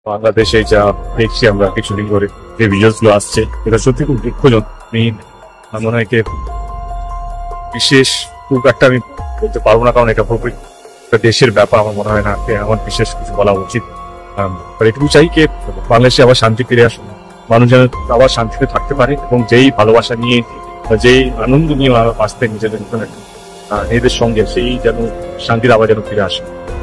বাংলাদেশে যা দেখছি আমরা কিছুদিন ধরে যে ভিডিওস গুলো আসছে, এটা সত্যি খুব দুঃখজনক। আমি মনে হয় বিশেষ খুব একটা আমি বলতে পারবো না, কারণ এটা পুরোপুরি একটা দেশের ব্যাপার। আমার মনে হয় না আমার বিশেষ কিছু বলা উচিত। এটুকু চাই কে বাংলাদেশে আবার শান্তি ফিরে আসুন, মানুষ যেন আবার শান্তিতে থাকতে পারে এবং যেই ভালোবাসা নিয়ে যেই আনন্দ নিয়ে বাঁচতে নিজেদের সঙ্গে, সেই যেন শান্তির আবার যেন ফিরে আসে।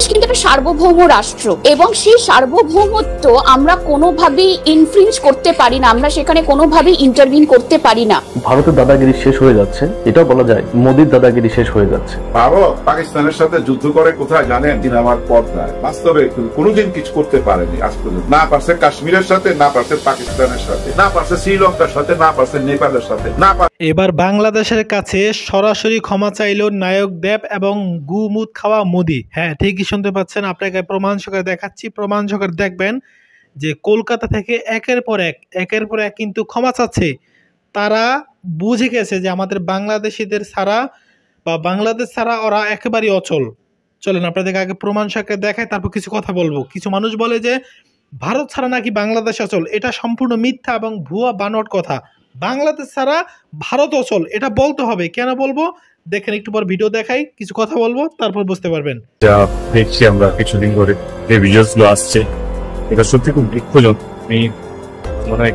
কিন্তু একটা সার্বভৌম রাষ্ট্র এবং সেই সার্বভৌমত্ব আমরা কোনোভাবেই ইনফ্রিঞ্জ করতে পারি না, আমরা সেখানে কোনোভাবেই ইন্টারভিন করতে পারি না। ভারতের দাদাগিরি শেষ হয়ে যাচ্ছে, এটাও বলা যায় মোদির দাদাগিরি শেষ হয়ে যাচ্ছে। ভারত পাকিস্তানের সাথে যুদ্ধ করে কোথায় জানেন? আমার পথ নাই, বাস্তবে কোনোদিন কিছু করতে পারেনি আজ পর্যন্ত। না পারছে কাশ্মীরের সাথে, না পারছে পাকিস্তানের সাথে, না পারছে শ্রীলঙ্কার সাথে, না পারছে নেপালের সাথে, না এবার বাংলাদেশের কাছে সরাসরি ক্ষমা চাইল নায়ক দেব এবং গুমুদ খাওয়া মোদি। হ্যাঁ, ঠিকই শুনতে পাচ্ছেন, আপনাকে প্রমাণ সহকারে দেখাচ্ছি। প্রমাণ সহকারে দেখবেন যে কলকাতা থেকে একের পর এক কিন্তু ক্ষমা চাচ্ছে। তারা বুঝে গেছে যে আমাদের বাংলাদেশিদের ছাড়া বা বাংলাদেশ ছাড়া ওরা একেবারেই অচল। চলেন আপনাদেরকে আগে প্রমাণ সহকারে দেখায়, তারপর কিছু কথা বলবো। কিছু মানুষ বলে যে ভারত ছাড়া নাকি বাংলাদেশ অচল, এটা সম্পূর্ণ মিথ্যা এবং ভুয়া বানোয়াট কথা। বাংলাদেশ ছাড়া ভারত অচল, এটা বলতে হবে। কেন বলবো দেখেন, একটু পর ভিডিও দেখাই, কিছু কথা বলবো, তারপর বুঝতে পারবেন। যা দেখছি আমরা কিছুদিন ধরে যে ভিডিওস গুলো আসছে, এটা সত্যি খুব দুঃখজনক। আমি মনে হয়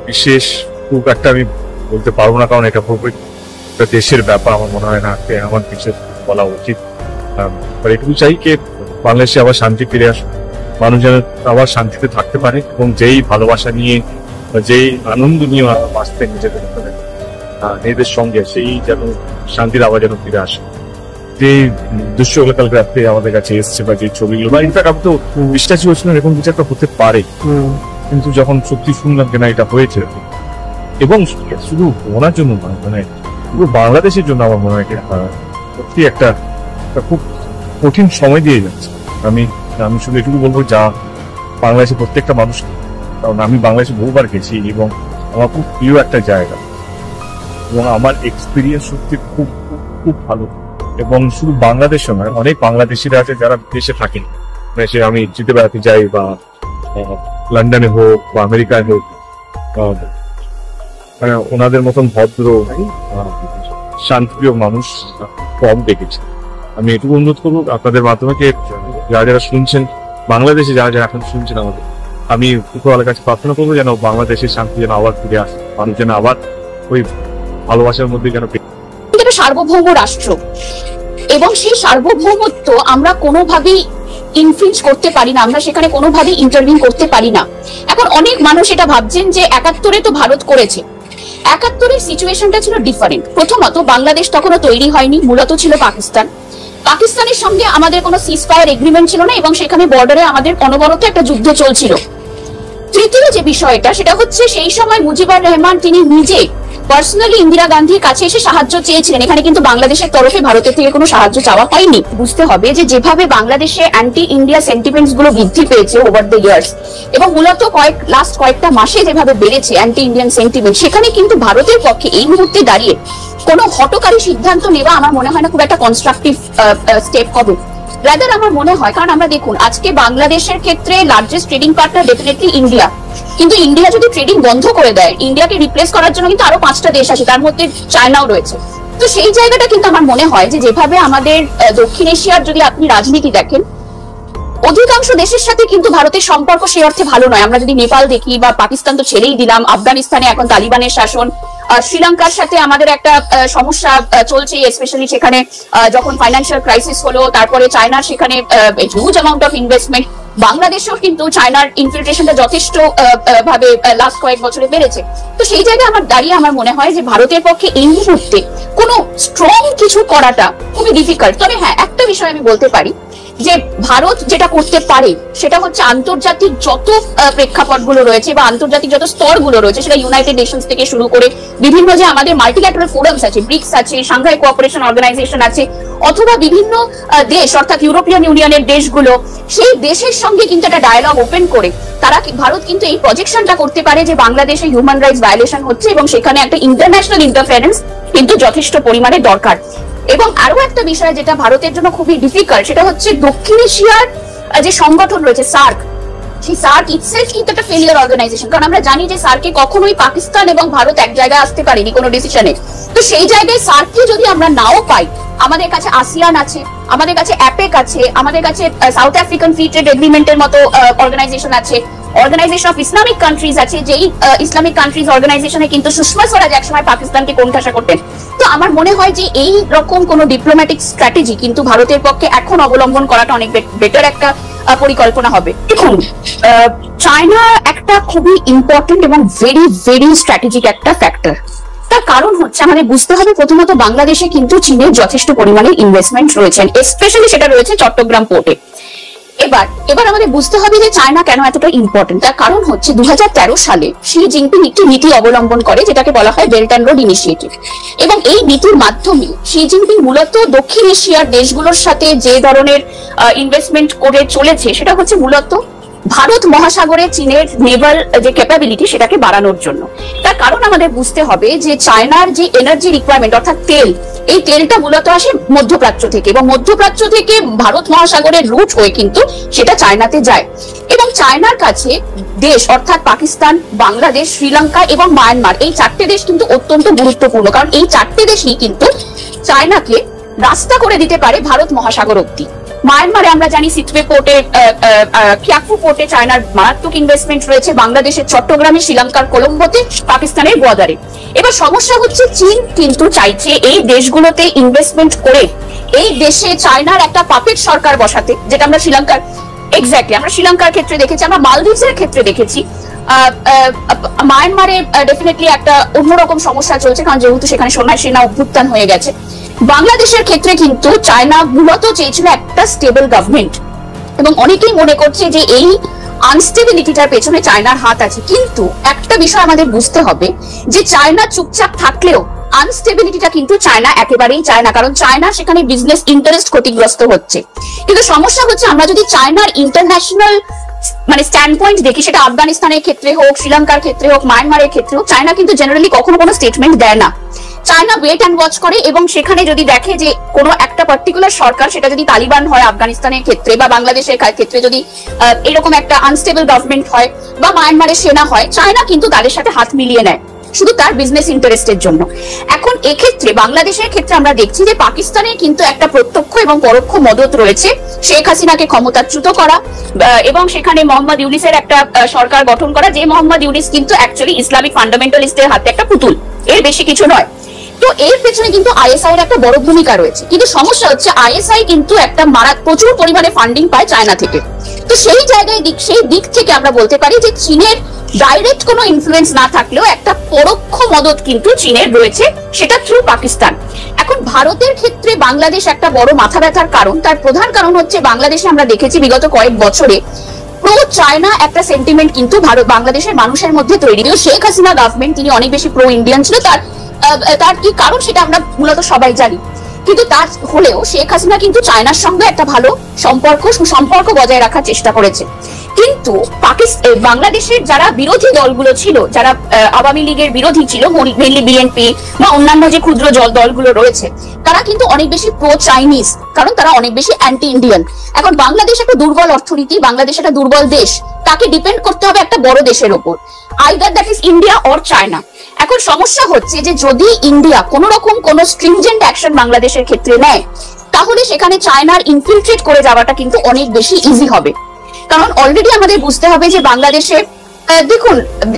বিশেষ খুব একটা আমি বলতে পারবো না, কারণ এটা পুরোপুরি একটা দেশের ব্যাপার। আমার মনে হয় না আমার বিশেষ বলা উচিত। এটুকু চাই কে বাংলাদেশে আবার শান্তি ফিরে আসুন, মানুষ যেন আবার শান্তিতে থাকতে পারে এবং যেই ভালোবাসা নিয়ে যেই আনন্দ নিয়ে বাঁচতে নিজেদের সঙ্গে, সেই যেন শান্তির আবার যেন ফিরে আসে। যে দৃশ্যগুলো কালকে রাত্রে আমাদের কাছে এসছে বা যে ছবিগুলো, বা ইনফ্যাক্ট আমি তো বিশ্বাসই হচ্ছিলাম এরকম কিছু একটা হতে পারে, কিন্তু যখন সত্যি শুনলাম কেনা এটা হয়েছে, এবং শুধু ওনার জন্য নয়, মানে পুরো বাংলাদেশের জন্য আমার মনে হয় সত্যি একটা খুব কঠিন সময় দিয়ে যাচ্ছে। আমি শুধু এটুকু বলবো, যা বাংলাদেশের প্রত্যেকটা মানুষ, কারণ আমি বাংলাদেশে বহুবার গেছি এবং আমার খুব প্রিয় একটা জায়গা এবং আমার এক্সপিরিয়েন্স সত্যি খুব খুব ভালো। এবং শুধু বাংলাদেশও নয়, অনেক বাংলাদেশিরা আছে যারা দেশে থাকেন, সে আমি যেতে বেড়াতে যাই বা লন্ডনে হোক বা আমেরিকায় হোক, ওনাদের মতন ভদ্র শান্তিপ্রিয় মানুষ কম দেখেছি। আমি এটুকু অনুরোধ করবো আপনাদের মাধ্যমে, যারা শুনছেন, বাংলাদেশে যারা এখন শুনছেন আমাদের, আমি উপরওয়ালার কাছে প্রার্থনা করবো যেন বাংলাদেশের শান্তি যেন আবার ফিরে আসে, মানুষ যেন আবার ওই ভালোবাসার মধ্যে যেন। এটা সার্বভৌম রাষ্ট্র এবং সেই সার্বভৌমত্ব আমরা কোনোভাবেই ইনফ্রিঞ্জ করতে পারি না, আমরা সেখানে কোনোভাবেই ইন্টারভিন করতে পারি না। এখন অনেক মানুষ এটা ভাবছেন যে ৭১ তো ভারত করেছে। ৭১ সিচুয়েশনটা ছিল ডিফারেন্ট। প্রথমত বাংলাদেশ তখনও তৈরি হয়নি, মূলত ছিল পাকিস্তানের সঙ্গে আমাদের কোনো সিজফায়ার এগ্রিমেন্ট ছিল না এবং সেখানে বর্ডারে আমাদের অনবরত একটা যুদ্ধ চলছিল। তৃতীয় যে বিষয়টা, সেটা হচ্ছে সেই সময় মুজিবুর রহমান তিনি নিজে পার্সোনালি ইন্দিরা গান্ধীর কাছে এসে সাহায্য চেয়েছিলেন। এখানে কিন্তু বাংলাদেশের তরফে ভারতের থেকে কোনো সাহায্য চাওয়া হয়নি। বুঝতে হবে যে যেভাবে বাংলাদেশে অ্যান্টি ইন্ডিয়া সেন্টিমেন্টস গুলো বৃদ্ধি পেয়েছে ওভার দ্য ইয়ার্স, এবং মূলত লাস্ট কয়েকটা মাসে যেভাবে বেড়েছে অ্যান্টি ইন্ডিয়ান সেন্টিমেন্ট, সেখানে কিন্তু ভারতের পক্ষে এই মুহূর্তে দাঁড়িয়ে কোনো হঠকারী সিদ্ধান্ত নেওয়া আমার মনে হয় না খুব একটা কনস্ট্রাকটিভ স্টেপ হবে। রাদার আমার মনে হয়, কারণ আমরা দেখুন আজকে বাংলাদেশের ক্ষেত্রে largest trading partner definitely India, কিন্তু ইন্ডিয়া যদি ট্রেডিং বন্ধ করে দেয়, ইন্ডিয়াকে রিপ্লেস করার জন্য কিন্তু আরো 5টা দেশ আছে, তার মধ্যে চায়নাও রয়েছে। তো সেই জায়গাটা কিন্তু আমার মনে হয় যে যেভাবে আমাদের দক্ষিণ এশিয়ার যদি আপনি রাজনীতি দেখেন, অধিকাংশ দেশের সাথে কিন্তু ভারতের সম্পর্ক সেই অর্থে ভালো নয়। আমরা যদি নেপাল দেখি বা পাকিস্তান তো ছেড়েই দিলাম, আফগানিস্তানে এখন তালিবানের শাসন, শ্রীলঙ্কার সাথে আমাদের একটা সমস্যা চলছে, স্পেশালি সেখানে যখন ফাইন্যান্সিয়াল ক্রাইসিস হলো, তারপরে চায়নার সেখানে হিউজ অ্যামাউন্ট অফ ইনভেস্টমেন্ট। বাংলাদেশেও কিন্তু চায়নার ইনফিলট্রেশনটা যথেষ্ট ভাবে লাস্ট কয়েক বছরে বেড়েছে। তো সেই জায়গায় আমার মনে হয় যে ভারতের পক্ষে এই মুহূর্তে কোনো স্ট্রং কিছু করাটা খুবই ডিফিকাল্ট। তবে হ্যাঁ, একটা বিষয় আমি বলতে পারি যে ভারত যেটা করতে পারে সেটা হচ্ছে আন্তর্জাতিক যত প্রেক্ষাপটগুলো রয়েছে বা আন্তর্জাতিক যত স্তরগুলো রয়েছে, সেটা ইউনাইটেড নেশনস থেকে শুরু করে বিভিন্ন যে আমাদের মাল্টিল্যাটারাল ফোরামস আছে, ব্রিক্স আছে, সাংঘাই কোঅপারেশন অর্গানাইজেশন আছে, অথবা বিভিন্ন দেশ অর্থাৎ ইউরোপিয়ান ইউনিয়নের দেশগুলো, সেই দেশের সঙ্গে কিন্তু একটা ডায়ালগ ওপেন করে ভারত কিন্তু এই প্রজেকশনটা করতে পারে যে বাংলাদেশে হিউম্যান রাইটস ভায়োলেশন হচ্ছে এবং সেখানে একটা ইন্টারন্যাশনাল ইন্টারফারেন্স কিন্তু যথেষ্ট পরিমাণে দরকার। এবং আরো একটা বিষয় যেটা ভারতের জন্য খুবই ডিফিকাল্ট, সেটা হচ্ছে দক্ষিণ এশিয়ার যে সংগঠন রয়েছে সার্ক, সেই সার্ক ইটসেলফ কিন্তু একটা ফেলিয়ার অর্গানাইজেশন, কারণ আমরা জানি যে সার্কে কখনোই পাকিস্তান এবং ভারত এক জায়গায় আসতে পারেনি কোনো ডিসিশনে। তো সেই জায়গায় সার্ককে যদি আমরা নাও পাই, আমাদের কাছে আসিয়ান আছে, আমাদের কাছে অ্যাপেক আছে, আমাদের কাছে সাউথ আফ্রিকান ফ্রি ট্রেড এগ্রিমেন্টের মতো অর্গানাইজেশন আছে, অর্গানাইজেশন অফ ইসলামিক কান্ট্রিজ আছে, যেই ইসলামিক কান্ট্রিজ অর্গানাইজেশনে কিন্তু সুষমা স্বরাজ একসময় পাকিস্তানকে কোণঠাসা করতেন। তো আমার মনে হয় যে এই রকম কোন ডিপ্লোম্যাটিক স্ট্র্যাটেজি কিন্তু ভারতের পক্ষে এখন অবলম্বন করাটা অনেক বেটার একটা পরিকল্পনা হবে। দেখুন, চায়না একটা খুবই ইম্পর্টেন্ট এবং ভেরি ভেরি স্ট্র্যাটেজিক একটা ফ্যাক্টর। তার কারণ হচ্ছে আমাদের বুঝতে হবে প্রথমত বাংলাদেশে কিন্তু চীনের যথেষ্ট পরিমাণে ইনভেস্টমেন্ট রয়েছে, স্পেশালি সেটা রয়েছে চট্টগ্রাম পোর্টে। এবার আমাদের বুঝতে হবে যে চায়না কেন এতটা ইম্পর্টেন্ট। তার কারণ হচ্ছে 2013 সালে শি জিনপিং একটি নীতি অবলম্বন করে যেটাকে বলা হয় বেল্ট অ্যান্ড রোড ইনিশিয়েটিভ, এবং এই নীতির মাধ্যমে শি জিনপিং মূলত দক্ষিণ এশিয়ার দেশগুলোর সাথে যে ধরনের ইনভেস্টমেন্ট করে চলেছে সেটা হচ্ছে মূলত ভারত মহাসাগরে চীনের নেভাল যে ক্যাপাবিলিটি সেটাকে বাড়ানোর জন্য। তার কারণ আমাদের বুঝতে হবে যে চায়নার যে এনার্জি রিকোয়ারমেন্ট অর্থাৎ তেল, এই তেলটা মূলত আসে মধ্যপ্রাচ্য থেকে, এবং মধ্যপ্রাচ্য থেকে ভারত মহাসাগরের রুট হয়ে কিন্তু সেটা চায়নাতে যায়। এবং চায়নার কাছে দেশ অর্থাৎ পাকিস্তান, বাংলাদেশ, শ্রীলঙ্কা এবং মায়ানমার, এই চারটে দেশ কিন্তু অত্যন্ত গুরুত্বপূর্ণ, কারণ এই চারটে দেশই কিন্তু চায়নাকে রাস্তা করে দিতে পারে ভারত মহাসাগর অব্দি। মায়ানমারে আমরা জানি সিটওয়ে পোর্টে, কিয়াকফু পোর্টে চায়নার মারাত্মক ইনভেস্টমেন্ট রয়েছে, বাংলাদেশের চট্টগ্রামে, শ্রীলঙ্কার কলম্বোতে, পাকিস্তানের গোয়াদারে। এবার সমস্যা হচ্ছে চীন কিন্তু চাইছে এই দেশগুলোতে ইনভেস্টমেন্ট করে এই দেশে চায়নার একটা পাপেট সরকার বসাতে, যেটা আমরা শ্রীলঙ্কার আমরা শ্রীলঙ্কার ক্ষেত্রে দেখেছি, আমরা মালদ্বীপের ক্ষেত্রে দেখেছি। মায়ানমারে ডেফিনেটলি একটা অন্যরকম সমস্যা চলছে, কারণ যেহেতু সেখানে সেনা অভ্যুত্থান হয়ে গেছে। বাংলাদেশের ক্ষেত্রে কিন্তু চায়না মূলত চেয়েছিল একটা স্টেবল গভর্নমেন্ট, এবং অনেকেই মনে করছে যে এই আনস্টেবিলিটিটার পেছনে চায়নার হাত আছে। কিন্তু একটা বিষয় আমাদের বুঝতে হবে যে চায়না চুপচাপ থাকলেও আনস্টেবিলিটিটা কিন্তু চায়না একেবারেই চায় না, কারণ চায়না সেখানে বিজনেস ইন্টারেস্ট ক্ষতিগ্রস্ত হচ্ছে। কিন্তু সমস্যা হচ্ছে আমরা যদি চায়নার ইন্টারন্যাশনাল স্ট্যান্ড পয়েন্ট দেখি, সেটা আফগানিস্তানের ক্ষেত্রে হোক, শ্রীলঙ্কার ক্ষেত্রে হোক, মায়ানমারের ক্ষেত্রে হোক, চায়না কিন্তু জেনারেলি কখনো কোনো স্টেটমেন্ট দেয় না। চায়না ওয়েট অ্যান্ড ওয়াচ করে, এবং সেখানে যদি দেখে যে কোনো একটা পার্টিকুলার সরকার, সেটা যদি তালিবান হয় আফগানিস্তানের ক্ষেত্রে, বা বাংলাদেশের ক্ষেত্রে যদি এরকম একটা আনস্টেবল গভর্নমেন্ট হয়, বা মায়ানমারের সেনা হয়, চায়না কিন্তু তাদের সাথে হাত মিলিয়ে নেয় শুধু তার বিজনেস ইন্টারেস্টের জন্য। এখন এক্ষেত্রে বাংলাদেশের ক্ষেত্রে আমরা দেখছি যে পাকিস্তানের কিন্তু একটা প্রত্যক্ষ এবং পরোক্ষ মদত রয়েছে শেখ হাসিনাকে ক্ষমতাচ্যুত করা, এবং সেখানে মোহাম্মদ ইউনিসের একটা সরকার গঠন করা, যে মোহাম্মদ ইউনিস কিন্তু অ্যাকচুয়ালি ইসলামিক ফান্ডামেন্টালিস্টের হাতে একটা পুতুল, এর বেশি কিছু নয়। তো এর পেছনে কিন্তু আইএসআই এর একটা বড় ভূমিকা রয়েছে। কিন্তু সমস্যা হচ্ছে আইএসআই কিন্তু একটা প্রচুর পরিমাণে ফান্ডিং পায় চায়না থেকে। তো সেই জায়গায় সেই দিক থেকে আমরা বলতে পারি যে চীনের ডাইরেক্ট কোনো ইনফ্লুয়েন্স না থাকলেও একটা পরোক্ষ মদত কিন্তু চীনের রয়েছে, সেটা থ্রু পাকিস্তান। এখন ভারতের ক্ষেত্রে বাংলাদেশ একটা বড় মাথা ব্যথার কারণ। তার প্রধান কারণ হচ্ছে বাংলাদেশে আমরা দেখেছি বিগত কয়েক বছরে প্রো চায়না একটা সেন্টিমেন্ট কিন্তু বাংলাদেশের মানুষের মধ্যে তৈরি। শেখ হাসিনা গভর্নমেন্ট তিনি অনেক বেশি প্রো ইন্ডিয়ান ছিল, তার কি কারণ সেটা আমরা মূলত সবাই জানি। কিন্তু তার হলেও শেখ হাসিনা কিন্তু চায়নার সঙ্গে একটা ভালো সুসম্পর্ক বজায় রাখার চেষ্টা করেছে। কিন্তু বাংলাদেশের যারা বিরোধী দলগুলো ছিল, যারা আওয়ামী লীগের বিরোধী ছিল, মেনলি বিএনপি বা অন্যান্য যে ক্ষুদ্র দলগুলো রয়েছে, তারা কিন্তু অনেক বেশি প্রো চাইনিজ, কারণ তারা অনেক বেশি অ্যান্টি ইন্ডিয়ান। এখন বাংলাদেশ একটা দুর্বল অর্থনীতি, বাংলাদেশ একটা দুর্বল দেশ, তাকে ডিপেন্ড করতে হবে একটা বড় দেশের ওপর, either that is India or China. এখন সমস্যা হচ্ছে যে যদি ইন্ডিয়া কোন রকম কোন স্ট্রিংজেন্ট অ্যাকশন বাংলাদেশের ক্ষেত্রে নেয়, তাহলে সেখানে চায়নার ইনফিলট্রেট করে যাওয়াটা কিন্তু অনেক বেশি ইজি হবে। কারণ অলরেডি আমাদের বুঝতে হবে যে বাংলাদেশে দেখুন,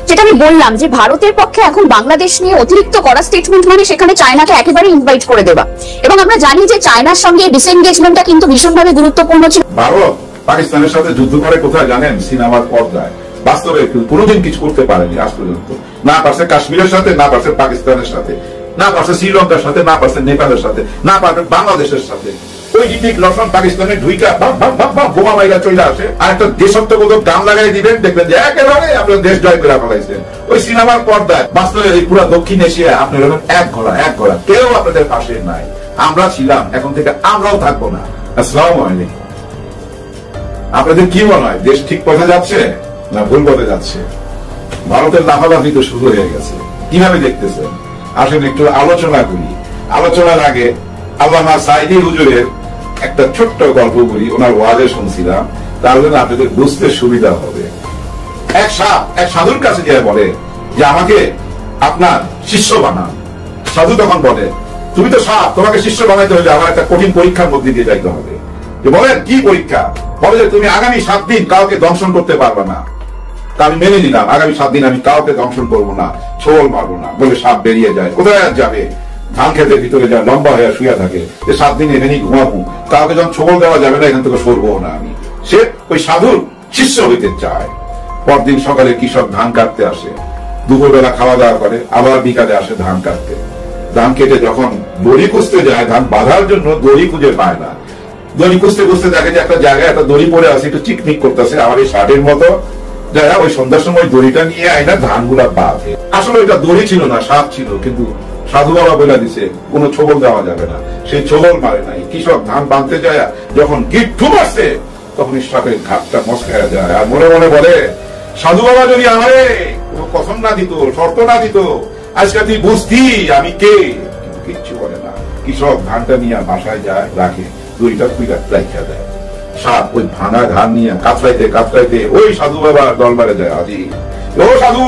যেটা আমি বললাম যে ভারতের পক্ষে এখন বাংলাদেশ নিয়ে অতিরিক্ত করা স্টেটমেন্ট মানে সেখানে চায়নাকে একেবারে ইনভাইট করে দেওয়া। এবং আমরা জানি যে চায়নার সঙ্গে ডিসএনগেজমেন্টটা কিন্তু ভীষণভাবে গুরুত্বপূর্ণ ছিল। ভারত পাকিস্তানের সাথে যুদ্ধ করে কোথায় জানেন? সিনেমার পর্দায়। বাস্তবে কোনোদিন কিছু করতে পারেনি আজ পর্যন্ত। না পারছে কাশ্মীরের সাথে, না পারছে পাকিস্তানের সাথে, না পারছে শ্রীলঙ্কার সাথে, না পারছে নেপালের সাথে, না পারছে বাংলাদেশের সাথে। ওই ঠিক লক্ষণ পাকিস্তানের ঢুইকা বোমা মাইরা চলে আসে, আর একটা দেশত্ববোধক গান লাগাই দিবেন, দেখবেন যে একেবারে আপনার দেশ জয় করে ফেলাইছেন। ওই সিনেমার পর্দায়। বাস্তবে এই পুরো দক্ষিণ এশিয়া আপনার এক ঘোড়া কেউ আপনাদের পাশে নাই। আমরা ছিলাম, এখন থেকে আমরাও থাকবো না। আসসালামু আলাইকুম। আপনাদের কি মনে হয়, দেশ ঠিক পথে যাচ্ছে না ভুল পথে যাচ্ছে? ভারতের লাফালাফি তো শুরু হয়ে গেছে, কিভাবে দেখতেছেন? আসেন একটু আলোচনা করি। আলোচনার আগে আল্লামা সাইদি হুজুরের একটা ছোট্ট গল্প বলি। ওনার ওয়াজে শুনছিলাম তাহলে না আপনাদের বুঝতে সুবিধা হবে। এক সাধুর কাছে গিয়ে বলে যে আমাকে আপনার শিষ্য বানান। সাধু তখন বলে তুমি তো সাপ, তোমাকে শিষ্য বানাইতে হলে আমার একটা কঠিন পরীক্ষার মধ্যে দিয়ে যাইতে হবে। যে বলেন কি পরীক্ষা? বলে যে তুমি আগামী 7 দিন কাউকে দংশন করতে পারবে না। তা আমি মেনে নিলাম, আগামী 7 দিন আমি কাউকে দংশন করবো না, ছোবল মারবো না। বলে সাপ বেরিয়ে যায়। কোথায় যাবে? ধান খেতের ভিতরে যায়, লম্বা হয়ে শুয়ে থাকে। 7 দিন এখানেই ঘুমাবো, কাউকে যখন ছোবল দেওয়া যাবে না এখান থেকে সরবো না আমি। সে ওই সাধুর শিষ্য হইতে চায়। পরদিন সকালে কৃষক ধান কাটতে আসে, দুপুরবেলা খাওয়া দাওয়া করে, আবার বিকালে আসে ধান কাটতে। ধান কেটে যখন দড়ি খুঁজতে যায়, ধান বাঁধার জন্য দড়ি খুঁজে পায় না। দড়ি খুঁজতে খুঁজতে দেখে যে একটা জায়গায় একটা দড়ি পড়ে আছে, একটু চিকমিক করতেছে, আমার এই শার্টের মতো। যায় ওই সন্ধ্যার সময় দড়িটা নিয়ে আইনা ধান গুলা বাঁধে। আসলে ওইটা দড়ি ছিল না, সাপ ছিল। কিন্তু সাধু বাবা বলে দিছে কোনো ছোবল দেওয়া যাবে না। সেই ছোবল মারে নাই। কৃষক ধান বাঁধতে যায়, যখন গিট্টু মারছে তখন সাপের ঘাটটা মস্কায়া যায়। আর মনে মনে বলে সাধু বাবা যদি আমারে কোনো কথন না দিত, শর্ত না দিত, আজকে তুই বুঝতি আমি কে। কিচ্ছু বলে না। কৃষক ধানটা নিয়ে বাসায় যায়, রাখে, দড়িটা খুইলা রাখা দেয়। সাপ ওই ভাঙা ধান নিয়ে কাতরাইতে কাতরাইতে ওই সাধু বাবা দরবারে যায়। আজি ও সাধু,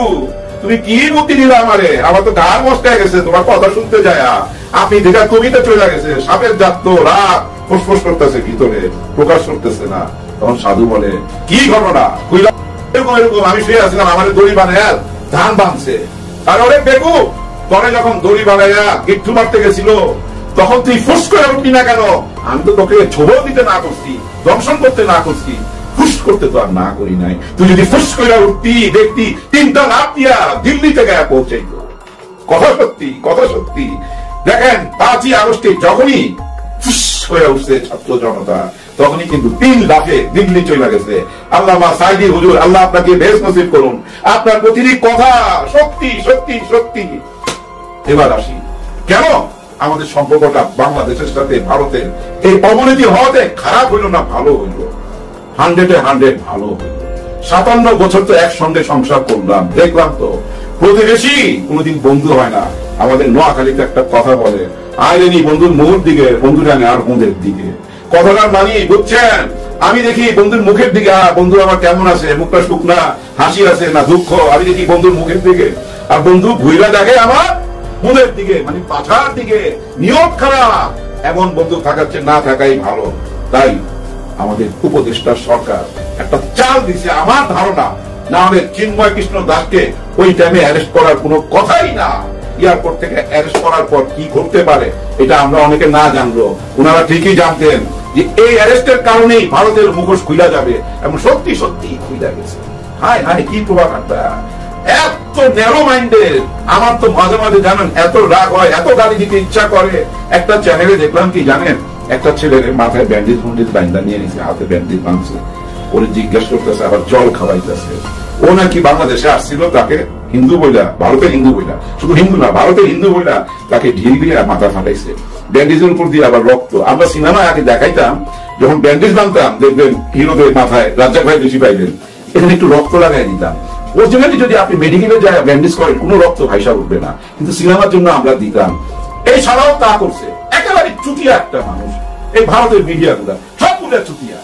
তুমি কি মুক্তি দিলে আমারে? আমার তো গার মস্কায় গেছে তোমার কথা শুনতে যায়। আপনি দেখা তুমি তো চলে গেছে, সাপের জাত তো রাত ফুসফুস করতেছে, ভিতরে প্রকাশ করতেছে না। তখন সাধু বলে কি ঘটনা? এরকম এরকম আমি শুয়ে আছিলাম, আমার দড়ি বানায় ধান বাঁধছে। আর ওরে বেকু, পরে যখন দড়ি বানাইয়া গিট্টু মারতে গেছিল তখন তুই ফুস করে উঠবি না কেন? আমি তো তোকে ছোবল দিতে না করছি, দংশন করতে না করছি, ফুস করতে তো আর না করি নাই। তুই যদি ফুস করে উঠতি দেখতি 3টা লাফ দিয়া দিল্লি থেকে পৌঁছাইতো। কথা সত্যি, কথা সত্যি। দেখেন 5ই আগস্টে যখনই ফুস হয়ে উঠছে ছাত্র জনতা, তখনই কিন্তু 3 লাফে দিল্লি চলে গেছে। আল্লামা সাইদি হুজুর, আল্লাহ আপনাকে বেশ নসিব করুন। আপনার প্রতিটি কথা সত্যি সত্যি সত্যি। এবার আসি, কেন আমাদের সম্পর্কটা বাংলাদেশের সাথে ভারতের এই অবনতি হওয়াতে খারাপ হইল না ভালো হইল? 100-এ 100 ভালো হইল। 57 বছর তো একসঙ্গে সংসার করলাম, দেখলাম তো প্রতিবেশী কোনোদিন বন্ধু হয় না। আমাদের নোয়াখালীতে একটা কথা বলে, আইলেনি বন্ধুর মুখের দিকে, বন্ধু জানে আর মুখের দিকে। কথাটার মানি বুঝছেন? আমি দেখি বন্ধুর মুখের দিকে, বন্ধু আমার কেমন আছে, মুখটা শুকনা, হাসি আছে না দুঃখ, আমি দেখি বন্ধুর মুখের দিকে। আর বন্ধু ভুইরা দেখে আমার মুখের দিকে, মানে পাছার দিকে। নিয়ত খারাপ। এমন বন্ধু থাকাচ্ছে না থাকাই ভালো। তাই আমাদের উপদেষ্টা সরকার একটা চাল দিছে, আমার ধারণা না হলে চিন্ময় কৃষ্ণ দাসকে ওই টাইমে অ্যারেস্ট করার কোনো কথাই না। এয়ারপোর্ট থেকে অ্যারেস্ট করার পর কি ঘটতে পারে এটা আমরা অনেকে না জানলো, ওনারা ঠিকই জানতেন যে এই অ্যারেস্টের কারণেই ভারতের মুখোশ খুলে যাবে, এবং সত্যি সত্যি খুলে গেছে। হায় হায় কি প্রভাকাণ্ডা, এত ন্যারো মাইন্ডেড। আমার তো মাঝে মাঝে জানেন এত রাগ হয়, এত গালি দিতে ইচ্ছা করে। একটা চ্যানেলে দেখলাম কি জানেন, একটা ছেলের মাথায় ব্যান্ডেজ মুন্ডেজ বাইন্দা নিয়ে নিছে, হাতে ব্যান্ডেজ বাঁধছে, ওরে জিজ্ঞাসা করতেছে, আবার জল খাওয়াইতেছে। ও নাকি বাংলাদেশে আসছিল, তাকে হিন্দু বইলা, ভারতের হিন্দু বইলা, শুধু হিন্দু না ভারতের হিন্দু বইলা তাকে ঢিল দিয়ে মাথা ফাটাইছে, ব্যান্ডেজের উপর দিয়ে আবার রক্ত। আমরা সিনেমায় আগে দেখাইতাম, যখন ব্যান্ডেজ বাঁধতাম দেখবেন হিরোদের মাথায়, রাজ্জাক ভাই বেশি পাইবেন, এখানে একটু রক্ত লাগাই দিতাম। অরিজিনালি যদি আপনি মেডিকেলে যায় ব্যান্ডেজ করেন, কোনো রক্ত ভাইসা উঠবে না, কিন্তু সিনেমার জন্য আমরা দিতাম। এই ছাড়াও তা করছে, একেবারে চুটিয়া একটা মানুষ। এই ভারতের মিডিয়া গুলা সবগুলা চুটিয়া।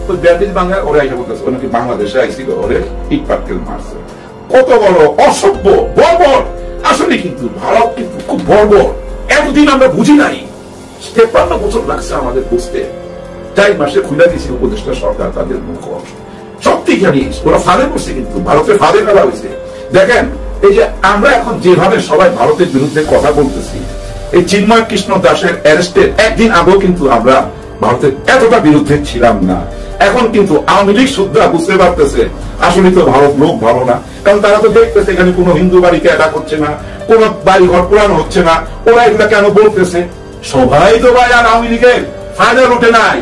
ওই ব্যান্ডেজ বাংলায় ওরা এসে বলতেছে ওনাকে বাংলাদেশে আইছিল, ওরে ইট পাটকেল মারছে। কত বড় অসভ্য, বর্বর। আসলে কিন্তু ভারত কিন্তু খুব বর্বর। এতদিন আমরা বুঝি নাই, 53 বছর লাগছে আমাদের বুঝতে। 4 মাসে খুলে দিয়েছে উপদেষ্টা সরকার তাদের মুখোশ। সত্যি জানিস ওরা ফাঁদে পড়ছে, কিন্তু ভারতের ফাঁদে ফেলা হয়েছে। দেখেন এই যে আমরা এখন যেভাবে সবাই ভারতের বিরুদ্ধে কথা বলতেছি, এই চিন্ময় কৃষ্ণ দাসের অ্যারেস্টের একদিন আগেও কিন্তু আমরা ভারতের এতটা বিরুদ্ধে ছিলাম না। এখন কিন্তু আওয়ামী লীগ সুদ্ধা বুঝতে পারতেছে আসলে তো ভারত লোক ভালো না, কারণ তারা তো দেখতেছে এখানে কোনো হিন্দু বাড়িকে অ্যাটাক হচ্ছে না, কোন বাড়ি ঘর পুরানো হচ্ছে না। ওরা এগুলা কেন বলতেছে? সবাই তো ভাই আর আওয়ামী লীগের ফায়দা লুটে নাই,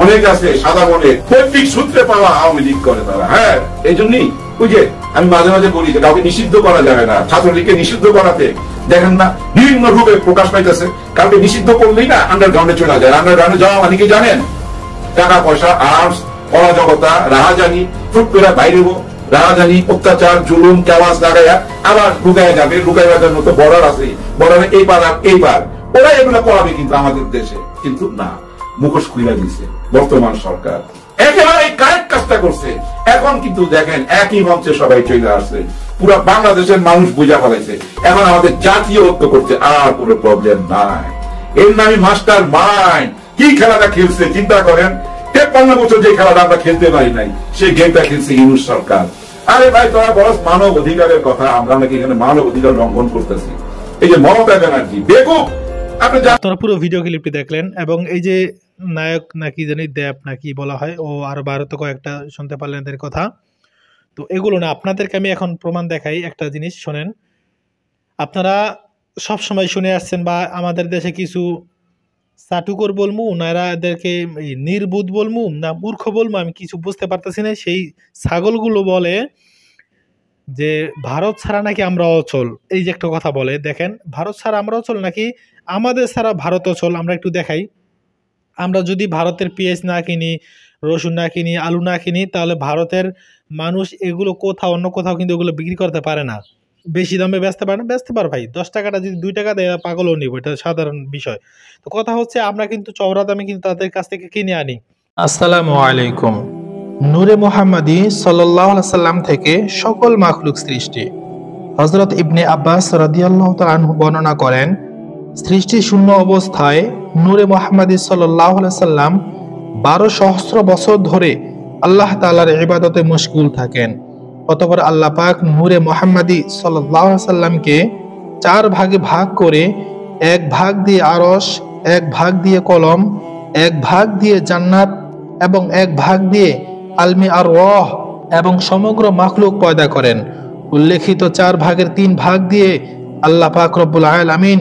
অনেক আছে সাদা মনে পৈতৃক সূত্রে পাওয়া আওয়ামী লীগ করে তারা। হ্যাঁ, এই জন্যই ওই যে আমি মাঝে মাঝে বলি যে কাউকে নিষিদ্ধ করা যাবে না, ছাত্রলীগকে নিষিদ্ধ করাতে দেখেন না বিভিন্ন রূপে প্রকাশ পাইতেছে। কাউকে নিষিদ্ধ করলেই না আন্ডারগ্রাউন্ডে চলে যায়। আন্ডারগ্রাউন্ডে যাওয়া মানে কি জানেন? টাকা পয়সা, আর্মস, অরাজকতা, রাহাজানি, ফুটপেরা বাইরে রাহাজানি, অত্যাচার, জুলুম, কেওয়াজ লাগাইয়া আবার লুকায় যাবে। লুকাইবার মতো বর্ডার আছে, বর্ডারে এই পার আর এই পার, ওরা এগুলো করাবে কিন্তু আমাদের দেশে। কিন্তু না, মুখোশ খুলে দিছে বর্তমান সরকার। একেবারে কারেক্ট কাজটা করছে। এখন কিন্তু দেখেন একই মঞ্চে সবাই চলে আসছে, পুরো বাংলাদেশের মানুষ বুঝা ফেলাইছে। এখন আমাদের জাতীয় ঐক্য করতে আর কোনো প্রবলেম নাই। এর নামে মাস্টার মাইন্ড কি খেলাটা খেলছে চিন্তা করেন। 53 বছর যে খেলাটা আমরা খেলতে পারি নাই, সেই গেমটা খেলছে ইউনূস সরকার। আরে ভাই তোরা বলস মানব অধিকারের কথা, আমরা নাকি এখানে মানব অধিকার লঙ্ঘন করতেছি। এই যে মমতা ব্যানার্জি বেকুব, আপনি আপনারা পুরো ভিডিও ক্লিপটি দেখলেন এবং এই যে নায়ক নাকি জানি দেব নাকি বলা হয়, ও আর ভারত কয়েকটা শুনতে পারলেন এদের কথা। তো এগুলো না, আপনাদেরকে আমি এখন প্রমাণ দেখাই। একটা জিনিস শোনেন, আপনারা সব সময় শুনে আসছেন বা আমাদের দেশে কিছু চাটুকর বলমু না এরা এদেরকে নির্বুধ বলমু না মূর্খ বলমু, আমি কিছু বুঝতে পারতেছি না। সেই ছাগলগুলো বলে যে ভারত ছাড়া নাকি আমরা অচল, এই যে একটা কথা বলে। দেখেন, ভারত ছাড়া আমরা অচল নাকি আমাদের ছাড়া ভারত অচল? আমরা একটু দেখাই। আমরা যদি ভারতের পেঁয়াজ না কিনি, রসুন না কিনি, আলু না কিনি, তাহলে ভারতের মানুষ এগুলো কোথাও অন্য কোথাও কিন্তু এগুলো বিক্রি করতে পারে না, বেশি দামে বেচতে পারে না। বেচতে পারে ভাই, 10 টাকাটা যদি 2 টাকা দেয় পাগলও নিব, এটা সাধারণ বিষয়। তো কথা হচ্ছে আমরা কিন্তু চওড়া দামে কিন্তু তাদের কাছ থেকে কিনে আনি। আসসালামু আলাইকুম। নূরে মুহাম্মাদি সাল্লাল্লাহু আলাইহি সাল্লাম থেকে সকল মাখলুক সৃষ্টি। হযরত ইবনে আব্বাস রাদিয়াল্লাহু তাআলা আনহু বর্ণনা করেন, সৃষ্টি শূন্য অবস্থায় নূরে মুহাম্মাদি সাল্লাল্লাহু আলাইহি সাল্লাম 12 সহস্র বছর ধরে আল্লাহ তাআলার ইবাদতে মশগুল থাকেন। অতঃপর আল্লাহ পাক নূরে মুহাম্মাদি সাল্লাল্লাহু আলাইহি সাল্লামকে 4 ভাগে ভাগ করে, 1 ভাগ দিয়ে আরশ, 1 ভাগ দিয়ে কলম, 1 ভাগ দিয়ে জান্নাত এবং 1 ভাগ দিয়ে আলমি আর রহ এবং সমগ্র মাখলুক পয়দা করেন। উল্লেখিত 4 ভাগের 3 ভাগ দিয়ে আল্লাহ পাক রব্বুল আলামিন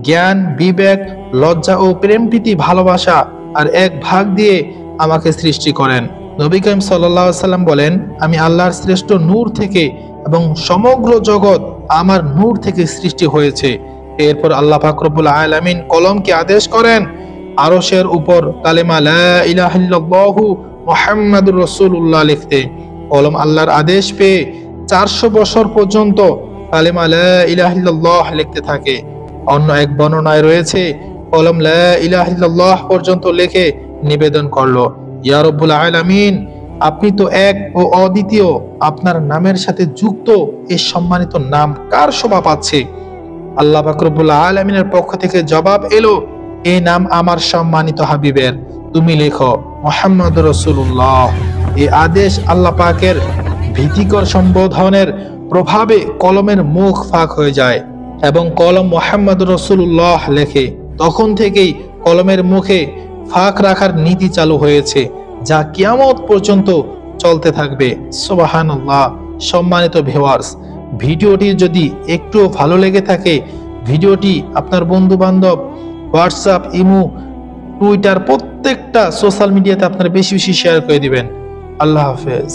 জ্ঞান, বিবেক, লজ্জা ও প্রেম প্রীতি ভালোবাসা আর 1 ভাগ দিয়ে আমাকে সৃষ্টি করেন। নবী করিম সাল্লাল্লাহু আলাইহি সাল্লাম বলেন, আমি আল্লাহর শ্রেষ্ঠ নূর থেকে এবং সমগ্র জগৎ আমার নূর থেকে সৃষ্টি হয়েছে। এরপর আল্লাহ পাক রব্বুল আলামিন কলমকে আদেশ করেন আরশের উপর কালেমা লা ইলাহা ইল্লাল্লাহু মুহাম্মাদুর রাসূলুল্লাহ লিখতে। কলম আল্লাহর আদেশ পেয়ে 400 বছর পর্যন্ত কালেমা লা ইলাহা ইল্লাল্লাহ লিখতে থাকে। অন্য এক বর্ণনায় রয়েছে কলম লা ইলাহা ইল্লাল্লাহ পর্যন্ত লিখে নিবেদন করলো, ইয়া রব্বুল আলামিন, আপনি তো এক ও অদ্বিতীয়, আপনার নামের সাথে যুক্ত এই সম্মানিত নাম কার শোভা পাচ্ছে? আল্লাহ পাক রব্বুল আলামিনের পক্ষ থেকে জবাব এলো, এই নাম আমার সম্মানিত হাবিবের, তুমি লেখো মুহাম্মাদুর রাসূলুল্লাহ। এই আদেশ আল্লাহ পাকের ভীতিকর সম্বোধনের প্রভাবে কলমের মুখ ফাঁক হয়ে যায় এবং কলম মুহাম্মাদুর রাসূলুল্লাহ লেখে। তখন থেকেই কলমের মুখে ফাঁক রাখার নীতি চালু হয়েছে, যা কিয়ামত পর্যন্ত চলতে থাকবে। সুবহানাল্লাহ। সম্মানিত ভিউয়ার্স, ভিডিওটি যদি একটু ভালো লেগে থাকে, ভিডিওটি আপনার বন্ধু বান্ধব, হোয়াটসঅ্যাপ, ইমো, টুইটার প্রত্যেকটা সোশ্যাল মিডিয়াতে আপনারা বেশি বেশি শেয়ার করে দিবেন। আল্লাহ হাফেজ।